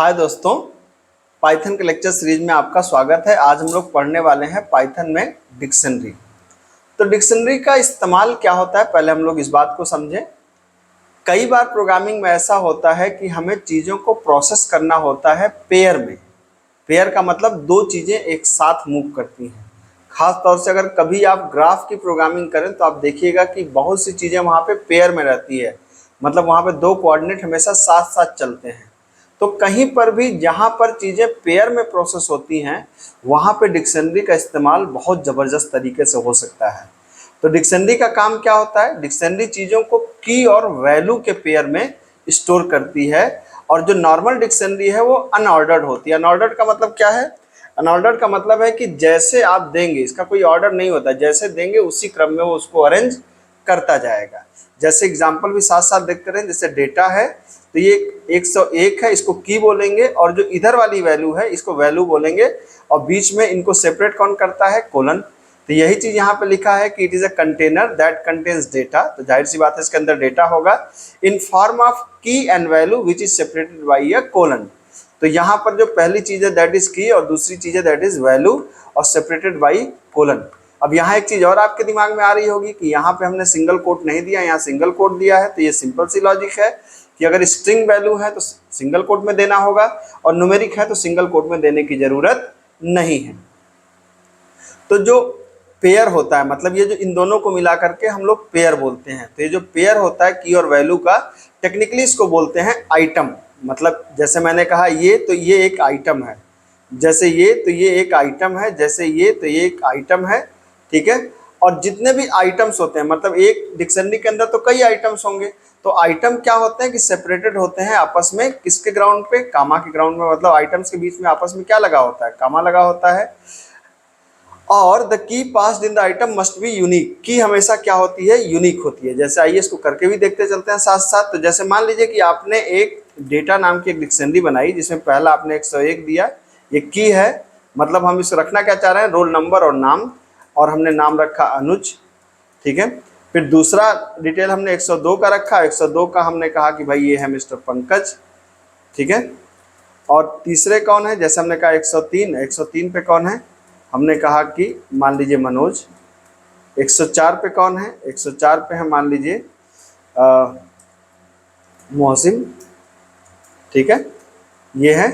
हाय दोस्तों, पाइथन के lecture series में आपका स्वागत है। आज हम लोग पढ़ने वाले हैं पाइथन में डिक्शनरी। तो डिक्शनरी का इस्तेमाल क्या होता है, पहले हम लोग इस बात को समझें। कई बार प्रोग्रामिंग में ऐसा होता है कि हमें चीज़ों को प्रोसेस करना होता है पेयर में। पेयर का मतलब दो चीज़ें एक साथ मूव करती हैं। खास तौर से अगर कभी आप ग्राफ की प्रोग्रामिंग करें तो आप देखिएगा कि बहुत सी चीज़ें वहाँ पे पेयर में रहती है, मतलब वहाँ पे दो कोऑर्डिनेट हमेशा साथ साथ चलते हैं। तो कहीं पर भी जहाँ पर चीज़ें पेयर में प्रोसेस होती हैं वहाँ पे डिक्शनरी का इस्तेमाल बहुत ज़बरदस्त तरीके से हो सकता है। तो डिक्शनरी का काम क्या होता है? डिक्शनरी चीज़ों को की और वैल्यू के पेयर में स्टोर करती है, और जो नॉर्मल डिक्शनरी है वो अनऑर्डर्ड होती है। अनऑर्डर्ड का मतलब क्या है? अनऑर्डर्ड का मतलब है कि जैसे आप देंगे, इसका कोई ऑर्डर नहीं होता, जैसे देंगे उसी क्रम में वो उसको अरेंज करता जाएगा। जैसे एग्जाम्पल भी साथ साथ देखते रहें। जैसे डेटा है तो ये 101 है, इसको की बोलेंगे, और जो इधर वाली वैल्यू है इसको वैल्यू बोलेंगे, और बीच में इनको सेपरेट कौन करता है? कोलन। तो यही चीज यहाँ पे लिखा है कि it is a container that contains data. तो जाहिर सी बात है इसके अंदर डेटा होगा इन फॉर्म ऑफ की and value which is separated by a colon. तो यहाँ पर जो पहली चीज है दैट इज की, और दूसरी चीज है दैट इज वैल्यू, और सेपरेटेड बाई कोलन। अब यहाँ एक चीज और आपके दिमाग में आ रही होगी कि यहाँ पे हमने सिंगल कोट नहीं दिया, यहाँ सिंगल कोट दिया है। तो ये सिंपल सी लॉजिक है कि अगर स्ट्रिंग वैल्यू है तो सिंगल कोट में देना होगा, और न्यूमेरिक है तो सिंगल कोट में देने की जरूरत नहीं है। तो जो पेयर होता है, मतलब ये जो इन दोनों को मिला करके हम लोग पेयर बोलते हैं। तो ये जो पेयर होता है की और वैल्यू का, टेक्निकली इसको बोलते हैं आइटम। मतलब जैसे मैंने कहा ये, तो ये एक आइटम है, जैसे ये तो ये एक आइटम है, जैसे ये तो ये एक आइटम है, ठीक है। और जितने भी आइटम्स होते हैं, मतलब एक डिक्शनरी के अंदर तो कई आइटम्स होंगे, तो आइटम क्या होते हैं कि सेपरेटेड होते हैं आपस में, किसके ग्राउंड पे? कामा के ग्राउंड में। मतलब आइटम्स के बीच में आपस में क्या लगा होता है? कामा लगा होता है। और the key passed in the item must be unique. की हमेशा क्या होती है? यूनिक होती है। जैसे आइए इसको करके भी देखते चलते हैं साथ साथ। तो जैसे मान लीजिए कि आपने एक डेटा नाम की एक डिक्शनरी बनाई जिसमें पहला आपने 101 दिया, ये की है, मतलब हम इसको रखना क्या चाह रहे हैं? रोल नंबर और नाम, और हमने नाम रखा अनुज, ठीक है। फिर दूसरा डिटेल हमने 102 का रखा, 102 का हमने कहा कि भाई ये है मिस्टर पंकज, ठीक है। और तीसरे कौन है? जैसे हमने कहा 103, 103 पे कौन है? हमने कहा कि मान लीजिए मनोज। 104 पे कौन है? 104 पे है मान लीजिए मोहसिन, ठीक है। ये है,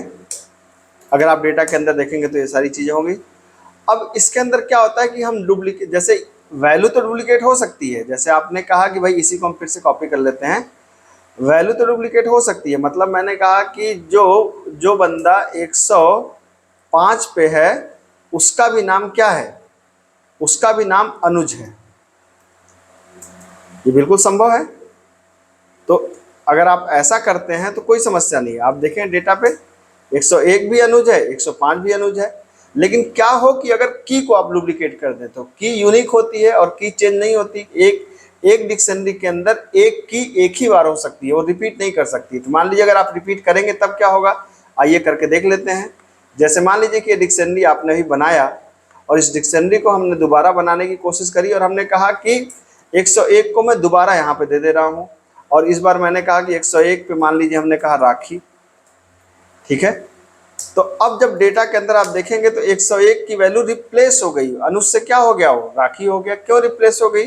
अगर आप डेटा के अंदर देखेंगे तो ये सारी चीज़ें होंगी। अब इसके अंदर क्या होता है कि हम डुप्लीकेट, जैसे वैल्यू तो डुप्लीकेट हो सकती है, जैसे आपने कहा कि भाई इसी को हम फिर से कॉपी कर लेते हैं। वैल्यू तो डुप्लीकेट हो सकती है, मतलब मैंने कहा कि जो बंदा 105 पे है उसका भी नाम क्या है? उसका भी नाम अनुज है। ये बिल्कुल संभव है। तो अगर आप ऐसा करते हैं तो कोई समस्या नहीं है। आप देखें डेटा पे 101 भी अनुज है, 105 भी अनुज है। लेकिन क्या हो कि अगर की को आप डुप्लीकेट कर दें तो की यूनिक होती है और की चेंज नहीं होती। एक डिक्शनरी के अंदर एक की एक ही बार हो सकती है, वो रिपीट नहीं कर सकती। तो मान लीजिए अगर आप रिपीट करेंगे तब क्या होगा, आइए करके देख लेते हैं। जैसे मान लीजिए कि ये डिक्शनरी आपने भी बनाया, और इस डिक्शनरी को हमने दोबारा बनाने की कोशिश करी, और हमने कहा कि 101 को मैं दोबारा यहाँ पे दे रहा हूँ, और इस बार मैंने कहा कि 101 पे मान लीजिए हमने कहा राखी, ठीक है। तो अब जब डेटा के अंदर आप देखेंगे तो 101 की वैल्यू रिप्लेस हो गई, अनुज से क्या हो गया? वो राखी हो गया। क्यों रिप्लेस हो गई?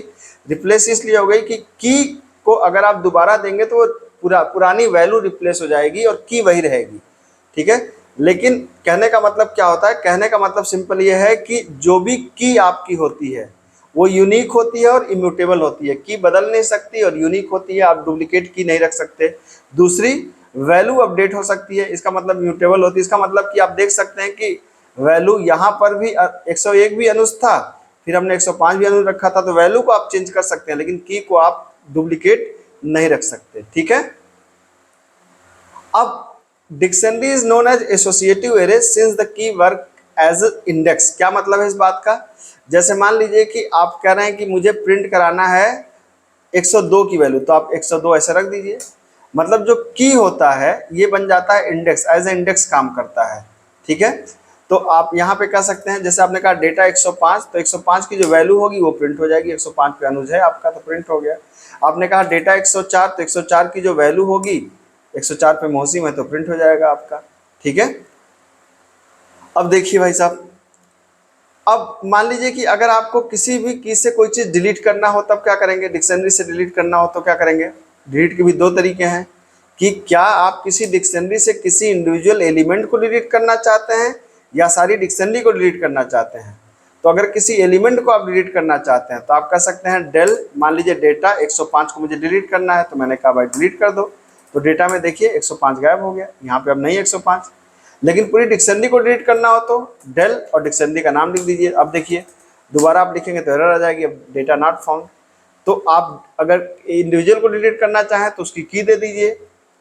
रिप्लेस इसलिए हो गई कि की को अगर आप दोबारा देंगे तो वो पुरानी वैल्यू रिप्लेस हो जाएगी और की वही रहेगी, ठीक है। लेकिन कहने का मतलब क्या होता है? कहने का मतलब सिंपल ये है कि जो भी की आपकी होती है वो यूनिक होती है और इम्यूटेबल होती है। की बदल नहीं सकती और यूनिक होती है, आप डुप्लीकेट की नहीं रख सकते। दूसरी, वैल्यू अपडेट हो सकती है, इसका मतलब म्यूटेबल होती है। इसका मतलब कि आप देख सकते हैं कि वैल्यू यहाँ पर भी 101 भी अनुज था, फिर हमने 105 भी अनुज रखा था, तो वैल्यू को आप चेंज कर सकते हैं लेकिन की को आप डुप्लीकेट नहीं रख सकते, ठीक है। अब dictionary is known as associative array since the key work as index. क्या मतलब है इस बात का? जैसे मान लीजिए कि आप कह रहे हैं कि मुझे प्रिंट कराना है 102 की वैल्यू, तो आप 102 ऐसे रख दीजिए। मतलब जो की होता है ये बन जाता है इंडेक्स, एज ए इंडेक्स काम करता है, ठीक है। तो आप यहाँ पे कह सकते हैं, जैसे आपने कहा डेटा 105, तो 105 की जो वैल्यू होगी वो प्रिंट हो जाएगी। 105 पे अनुज है आपका तो प्रिंट हो गया। आपने कहा डेटा 104, तो 104 की जो वैल्यू होगी 104 पे मौसिम है तो प्रिंट हो जाएगा आपका। ठीक है। अब देखिए भाई साहब, अब मान लीजिए कि अगर आपको किसी भी की से कोई चीज़ डिलीट करना हो तब क्या करेंगे, डिक्शनरी से डिलीट करना हो तो क्या करेंगे। डिलीट के भी दो तरीके हैं कि क्या आप किसी डिक्शनरी से किसी इंडिविजुअल एलिमेंट को डिलीट करना चाहते हैं या सारी डिक्शनरी को डिलीट करना चाहते हैं। तो अगर किसी एलिमेंट को आप डिलीट करना चाहते हैं तो आप कह सकते हैं डेल, मान लीजिए डेटा 105 को मुझे डिलीट करना है, तो मैंने कहा भाई डिलीट कर दो। तो डेटा में देखिए 105 गायब हो गया, यहाँ पे अब नहीं 105। लेकिन पूरी डिक्शनरी को डिलीट करना हो तो डेल और डिक्शनरी का नाम लिख दीजिए। अब देखिए दोबारा आप लिखेंगे तो एरर आ जाएगी, अब डेटा नॉट फाउंड। तो आप अगर इंडिविजुअल को डिलीट करना चाहें तो उसकी की दे दीजिए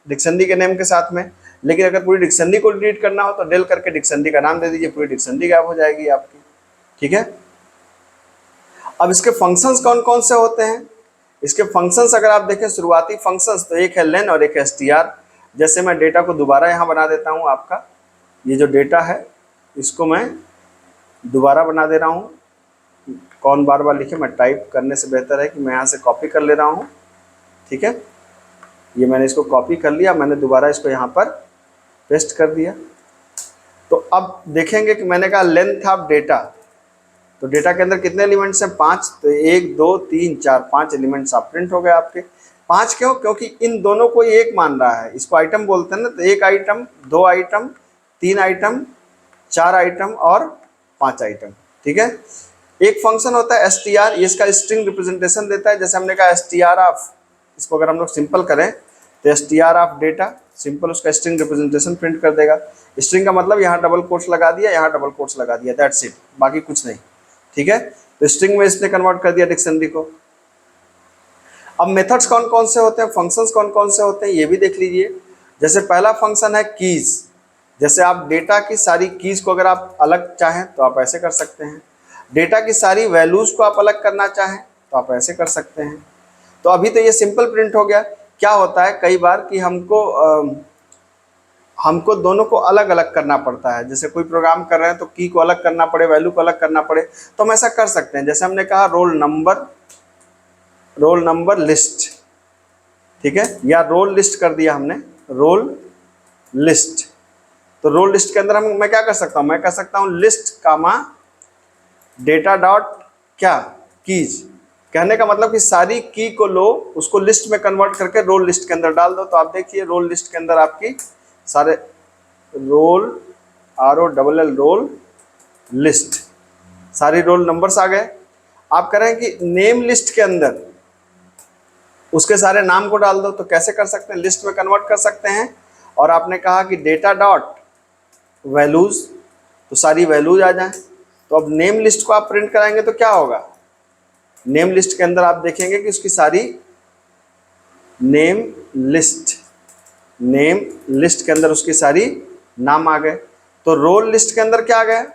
डिक्शनरी के नेम के साथ में, लेकिन अगर पूरी डिक्शनरी को डिलीट करना हो तो डेल करके डिक्शनरी का नाम दे दीजिए, पूरी डिक्शनरी गायब हो जाएगी आपकी। ठीक है। अब इसके फंक्शंस कौन कौन से होते हैं। इसके फंक्शंस अगर आप देखें शुरुआती फंक्शंस तो एक है लेन और एक है str। जैसे मैं डेटा को दोबारा यहाँ बना देता हूँ, आपका ये जो डेटा है इसको मैं दोबारा बना दे रहा हूँ। कौन बार बार लिखे, मैं टाइप करने से बेहतर है कि मैं यहाँ से कॉपी कर ले रहा हूँ। ठीक है, ये मैंने इसको कॉपी कर लिया, मैंने दोबारा इसको यहाँ पर पेस्ट कर दिया। तो अब देखेंगे कि मैंने कहा लेंथ ऑफ डेटा, तो डेटा के अंदर कितने एलिमेंट्स हैं, 5। तो 1 2 3 4 5 एलिमेंट्स आप प्रिंट हो गए आपके। 5 क्यों, क्योंकि इन दोनों को एक मान रहा है, इसको आइटम बोलते हैं ना। तो 1 आइटम, 2 आइटम, 3 आइटम, 4 आइटम और 5 आइटम। ठीक है। एक फंक्शन होता है str, ये इसका स्ट्रिंग रिप्रेजेंटेशन देता है। जैसे हमने कहा str ऑफ, इसको अगर हम लोग सिंपल करें तो str ऑफ डेटा, सिंपल उसका स्ट्रिंग रिप्रेजेंटेशन प्रिंट कर देगा। स्ट्रिंग का मतलब यहाँ डबल कोट्स लगा दिया, यहाँ डबल कोट्स लगा दिया, दैट्स इट, बाकी कुछ नहीं। ठीक है। तो स्ट्रिंग में इसने कन्वर्ट कर दिया डिक्शनरी को। अब मेथड्स कौन कौन से होते हैं, फंक्शंस कौन कौन से होते हैं, ये भी देख लीजिए। जैसे पहला फंक्शन है कीज। जैसे आप डेटा की सारी कीज को अगर आप अलग चाहें तो आप ऐसे कर सकते हैं। डेटा की सारी वैल्यूज को आप अलग करना चाहें तो आप ऐसे कर सकते हैं। तो अभी तो ये सिंपल प्रिंट हो गया। क्या होता है कई बार कि हमको दोनों को अलग अलग करना पड़ता है। जैसे कोई प्रोग्राम कर रहे हैं तो की को अलग करना पड़े, वैल्यू को अलग करना पड़े, तो हम ऐसा कर सकते हैं। जैसे हमने कहा रोल नंबर लिस्ट। ठीक है, या रोल लिस्ट कर दिया हमने, रोल लिस्ट। तो रोल लिस्ट के अंदर मैं क्या कर सकता हूँ, मैं कह सकता हूँ लिस्ट कामा डेटा डॉट क्या कीज। कहने का मतलब कि सारी की को लो, उसको लिस्ट में कन्वर्ट करके रोल लिस्ट के अंदर डाल दो। तो आप देखिए रोल लिस्ट के अंदर आपकी सारे रोल ROLL रोल लिस्ट, सारी रोल नंबर्स आ गए। आप कह रहे हैं कि नेम लिस्ट के अंदर उसके सारे नाम को डाल दो, तो कैसे कर सकते हैं, लिस्ट में कन्वर्ट कर सकते हैं। और आपने कहा कि डेटा डॉट वैल्यूज, तो सारी वैल्यूज आ जाएं। तो अब नेम लिस्ट को आप प्रिंट कराएंगे तो क्या होगा, नेम लिस्ट के अंदर आप देखेंगे कि उसकी सारी नेम लिस्ट के अंदर उसकी सारी नाम आ गए। तो रोल लिस्ट के अंदर क्या आ गया,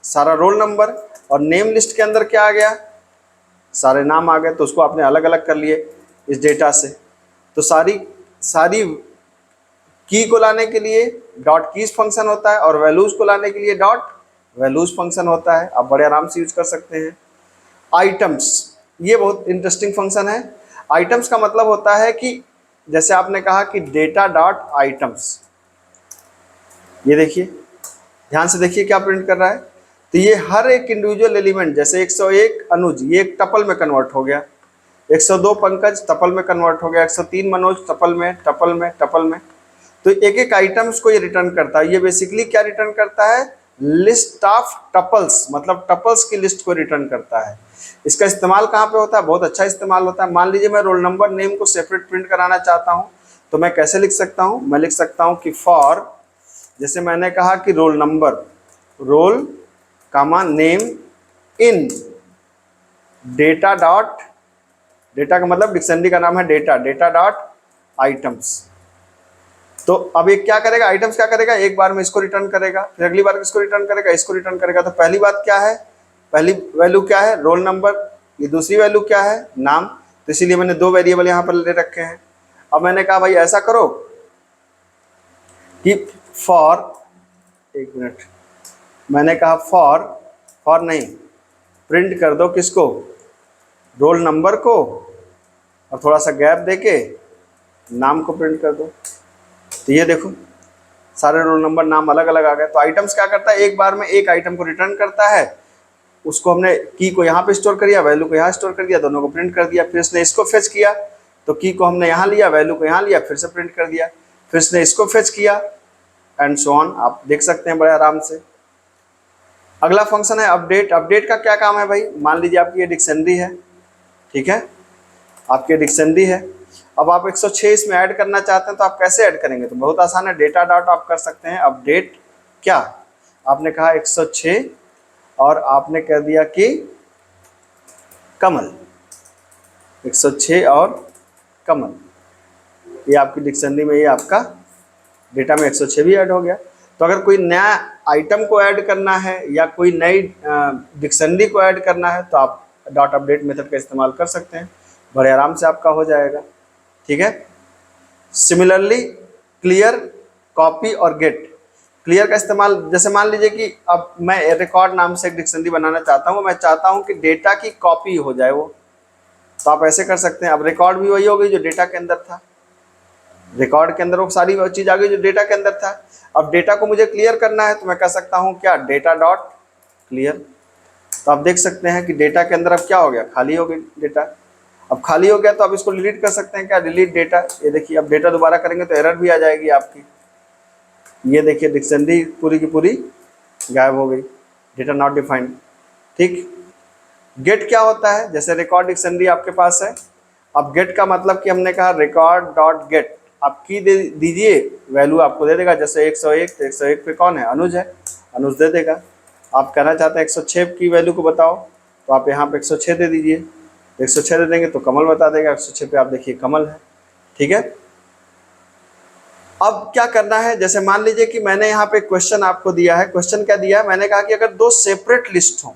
सारा रोल नंबर, और नेम लिस्ट के अंदर क्या आ गया, सारे नाम आ गए। तो उसको आपने अलग अलग कर लिए इस डेटा से। तो सारी की को लाने के लिए डॉट कीज फंक्शन होता है और वैल्यूज को लाने के लिए डॉट वैल्यूज फंक्शन होता है। आप बड़े आराम से यूज कर सकते हैं। आइटम्स, ये बहुत इंटरेस्टिंग फंक्शन है। आइटम्स का मतलब होता है कि जैसे आपने कहा कि डेटा डॉट आइटम्स, ये देखिए ध्यान से देखिए क्या प्रिंट कर रहा है। तो ये हर एक इंडिविजुअल एलिमेंट, जैसे 101 अनुज, ये एक टपल में कन्वर्ट हो गया। 102 पंकज टपल में कन्वर्ट हो गया। 103 मनोज टपल में। तो एक एक आइटम्स को ये रिटर्न करता है। ये बेसिकली क्या रिटर्न करता है, लिस्ट ऑफ टपल्स, मतलब टपल्स की लिस्ट को रिटर्न करता है। इसका इस्तेमाल कहाँ पे होता है, बहुत अच्छा इस्तेमाल होता है। मान लीजिए मैं रोल नंबर नेम को सेपरेट प्रिंट कराना चाहता हूँ, तो मैं कैसे लिख सकता हूँ, मैं लिख सकता हूँ कि फॉर, जैसे मैंने कहा कि roll number, roll comma name in data dot, data का मतलब डिक्शनरी का नाम है डेटा डॉट आइटम्स। तो अब ये क्या करेगा, आइटम्स क्या करेगा, एक बार में इसको रिटर्न करेगा, फिर अगली बार इसको रिटर्न करेगा, इसको रिटर्न करेगा। तो पहली बात क्या है, पहली वैल्यू क्या है, रोल नंबर। ये दूसरी वैल्यू क्या है, नाम। तो इसीलिए मैंने दो वेरिएबल यहाँ पर ले रखे हैं। अब मैंने कहा भाई ऐसा करो कि फॉर, एक मिनट, मैंने कहा फॉर नहीं, प्रिंट कर दो किसको, रोल नंबर को, और थोड़ा सा गैप देके नाम को प्रिंट कर दो। तो ये देखो सारे रोल नंबर नाम अलग अलग आ गए। तो आइटम्स क्या करता है, एक बार में एक आइटम को रिटर्न करता है, उसको हमने की को यहाँ पे स्टोर कर दिया, वैल्यू को यहाँ स्टोर कर दिया, दोनों को प्रिंट कर दिया। फिर इसने इसको फेच किया तो की को हमने यहाँ लिया, वैल्यू को यहाँ लिया, फिर से प्रिंट कर दिया। फिर इसने इसको फेच किया एंड सो ऑन, आप देख सकते हैं बड़े आराम से। अगला फंक्शन है अपडेट। अपडेट का क्या काम है भाई, मान लीजिए आपकी ये डिक्शनरी है, ठीक है, आपकी डिक्शनरी है। अब आप 106 इसमें ऐड करना चाहते हैं तो आप कैसे ऐड करेंगे, तो बहुत आसान है, डेटा डॉट आप कर सकते हैं अपडेट। क्या आपने कहा 106 और आपने कह दिया कि कमल, 106 और कमल, ये आपकी डिक्शनरी में ये आपका डेटा में 106 भी ऐड हो गया। तो अगर कोई नया आइटम को ऐड करना है या कोई नई डिक्शनरी को ऐड करना है तो आप डॉट अपडेट मेथड का इस्तेमाल कर सकते हैं, बड़े आराम से आपका हो जाएगा, ठीक है। सिमिलरली क्लियर, कॉपी और गेट। क्लियर का इस्तेमाल, जैसे मान लीजिए कि अब मैं रिकॉर्ड नाम से एक डिक्शनरी बनाना चाहता हूँ, मैं चाहता हूँ कि डेटा की कॉपी हो जाए वो, तो आप ऐसे कर सकते हैं। अब रिकॉर्ड भी वही हो गई जो डेटा के अंदर था, रिकॉर्ड के अंदर वो सारी चीज आ गई जो डेटा के अंदर था। अब डेटा को मुझे क्लियर करना है तो मैं कह सकता हूँ क्या, डेटा डॉट क्लियर। तो आप देख सकते हैं कि डेटा के अंदर अब क्या हो गया, खाली हो गई डेटा। अब खाली हो गया तो आप इसको डिलीट कर सकते हैं, क्या, डिलीट डेटा। ये देखिए अब डेटा दोबारा करेंगे तो एरर भी आ जाएगी आपकी। ये देखिए डिक्शनरी पूरी की पूरी गायब हो गई, डेटा नॉट डिफाइंड, ठीक। गेट क्या होता है, जैसे रिकॉर्ड डिक्शनरी आपके पास है, अब गेट का मतलब कि हमने कहा रिकॉर्ड डॉट गेट, आप की दे दीजिए, वैल्यू आपको दे देगा। जैसे 101, तो 101 पे कौन है, अनुज है, अनुज दे देगा। आप कहना चाहते हैं 106 की वैल्यू को बताओ, तो आप यहाँ पे 106 दे दीजिए, 106 दे देंगे तो कमल बता देगा, 106 पे आप देखिए कमल है, ठीक है। अब क्या करना है, जैसे मान लीजिए कि मैंने यहाँ पे क्वेश्चन आपको दिया है, क्वेश्चन क्या दिया है, मैंने कहा कि अगर दो सेपरेट लिस्ट हो,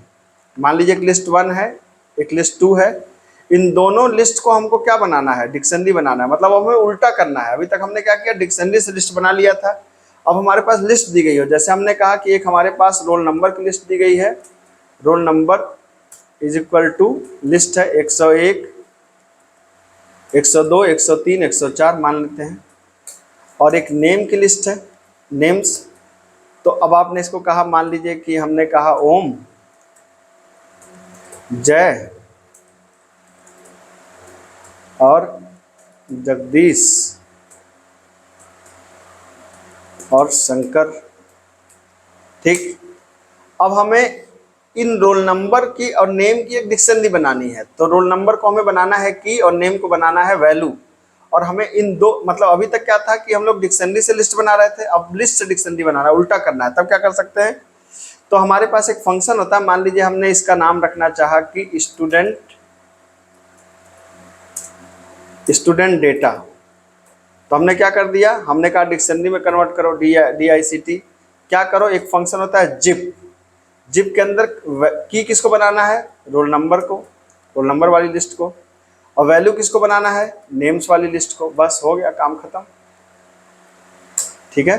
मान लीजिए एक लिस्ट 1 है, एक लिस्ट 2 है, इन दोनों लिस्ट को हमको क्या बनाना है, डिक्शनरी बनाना है, मतलब हमें उल्टा करना है। अभी तक हमने क्या किया, डिक्शनरी से लिस्ट बना लिया था, अब हमारे पास लिस्ट दी गई हो, जैसे हमने कहा कि एक हमारे पास रोल नंबर की लिस्ट दी गई है, roll number is equal to list है 101, 102, 103, 104 मान लेते हैं, और एक नेम की लिस्ट है, नेम्स। तो अब आपने इसको कहा, मान लीजिए कि हमने कहा ओम, जय और जगदीश और शंकर, ठीक। अब हमें इन रोल नंबर की और नेम की एक डिक्शनरी बनानी है, तो रोल नंबर को हमें बनाना है की और नेम को बनाना है वैल्यू। और हमें इन दो, मतलब अभी तक क्या था कि हम लोग डिक्शनरी से लिस्ट बना रहे थे, अब लिस्ट से डिक्शनरी बनाना है, उल्टा करना है। तब क्या कर सकते हैं, तो हमारे पास एक फंक्शन होता है, मान लीजिए हमने इसका नाम रखना चाहा कि स्टूडेंट डेटा, तो हमने क्या कर दिया, हमने कहा डिक्शनरी में कन्वर्ट करो, DICT, क्या करो, एक फंक्शन होता है जिप, जिप के अंदर की किसको बनाना है, रोल नंबर को, रोल नंबर वाली लिस्ट को, और वैल्यू किसको बनाना है, नेम्स वाली लिस्ट को, बस हो गया काम खत्म, ठीक है।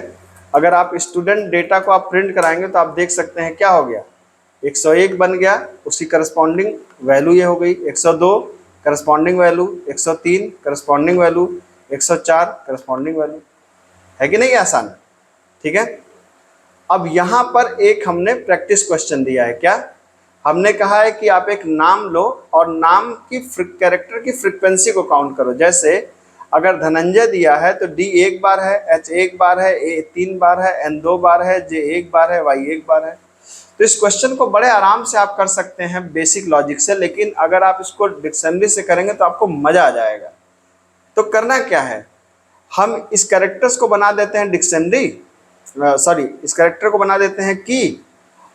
अगर आप स्टूडेंट डेटा को आप प्रिंट कराएंगे तो आप देख सकते हैं क्या हो गया, 101 बन गया, उसकी करस्पॉन्डिंग वैल्यू ये हो गई, 102 corresponding value, 103 corresponding value, 104 corresponding value, है कि नहीं आसान, ठीक है। अब यहाँ पर एक हमने प्रैक्टिस क्वेश्चन दिया है, क्या हमने कहा है कि आप एक नाम लो और नाम की कैरेक्टर की फ्रीक्वेंसी को काउंट करो। जैसे अगर धनंजय दिया है तो D एक बार है, H एक बार है, A 3 बार है, N 2 बार है, J एक बार है, Y एक बार है। तो इस क्वेश्चन को बड़े आराम से आप कर सकते हैं बेसिक लॉजिक से, लेकिन अगर आप इसको डिक्शनरी से करेंगे तो आपको मजा आ जाएगा। तो करना क्या है, हम इस कैरेक्टर्स को बना देते हैं डिक्शनरी, सॉरी इस कैरेक्टर को बना देते हैं की,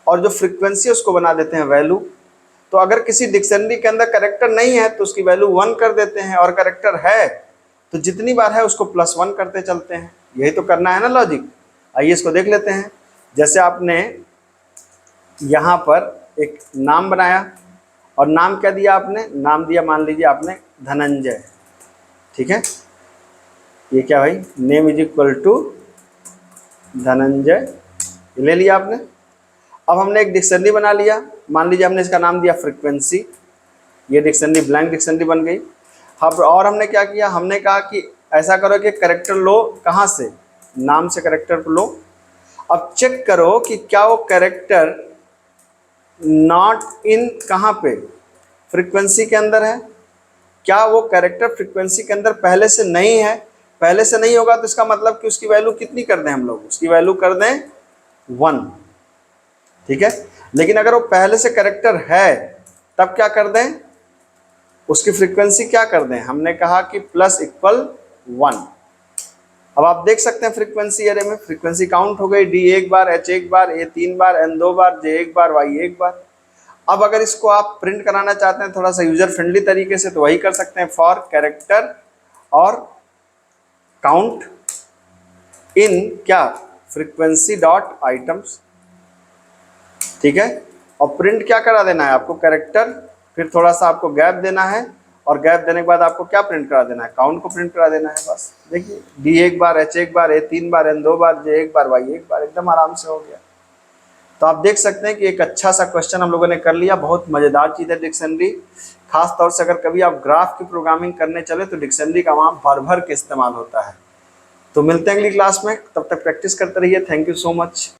और जो फ्रीक्वेंसी उसको बना देते हैं वैल्यू। तो अगर किसी डिक्शनरी के अंदर कैरेक्टर नहीं है तो उसकी वैल्यू 1 कर देते हैं, और कैरेक्टर है तो जितनी बार है उसको +1 करते चलते हैं। यही तो करना है ना लॉजिक। आइए इसको देख लेते हैं। जैसे आपने यहाँ पर एक नाम बनाया, और नाम क्या दिया आपने, नाम दिया मान लीजिए आपने धनंजय, ठीक है। ये क्या भाई, name is equal to Dhananjay, ले लिया आपने। अब हमने एक डिक्शनरी बना लिया, मान लीजिए हमने इसका नाम दिया फ्रीक्वेंसी, ये डिक्शनरी ब्लैंक डिक्शनरी बन गई। अब और हमने क्या किया, हमने कहा कि ऐसा करो कि कैरेक्टर लो कहाँ से, नाम से कैरेक्टर को लो। अब चेक करो कि क्या वो कैरेक्टर नॉट इन कहाँ पे, फ्रीक्वेंसी के अंदर है। क्या वो कैरेक्टर फ्रीक्वेंसी के अंदर पहले से नहीं है? पहले से नहीं होगा तो इसका मतलब कि उसकी वैल्यू कितनी कर दें हम लोग, उसकी वैल्यू कर दें 1, ठीक है। लेकिन अगर वो पहले से कैरेक्टर है तब क्या कर दें, उसकी फ्रीक्वेंसी क्या कर दें, हमने कहा कि प्लस इक्वल 1। अब आप देख सकते हैं फ्रीक्वेंसी अरे में फ्रीक्वेंसी काउंट हो गई, डी एक बार, एच एक बार, ए 3 बार, एन 2 बार, जे एक बार, वाई एक बार। अब अगर इसको आप प्रिंट कराना चाहते हैं थोड़ा सा यूजर फ्रेंडली तरीके से तो वही कर सकते हैं, फॉर कैरेक्टर और काउंट इन क्या, फ्रीक्वेंसी डॉट आइटम्स, ठीक है। और प्रिंट क्या करा देना है आपको, कैरेक्टर, फिर थोड़ा सा आपको गैप देना है, और गैप देने के बाद आपको क्या प्रिंट करा देना है, काउंट को प्रिंट करा देना है बस। देखिए डी एक बार, एच एक बार, ए 3 बार, एन 2 बार, जे एक बार, वाई एक बार, एकदम आराम से हो गया। तो आप देख सकते हैं कि एक अच्छा सा क्वेश्चन हम लोगों ने कर लिया। बहुत मजेदार चीज़ है डिक्शनरी, खास तौर से अगर कभी आप ग्राफ की प्रोग्रामिंग करने चले तो डिक्शनरी का वहाँ भर भर के इस्तेमाल होता है। तो मिलते हैं अगली क्लास में, तब तक प्रैक्टिस करते रहिए। Thank you so much.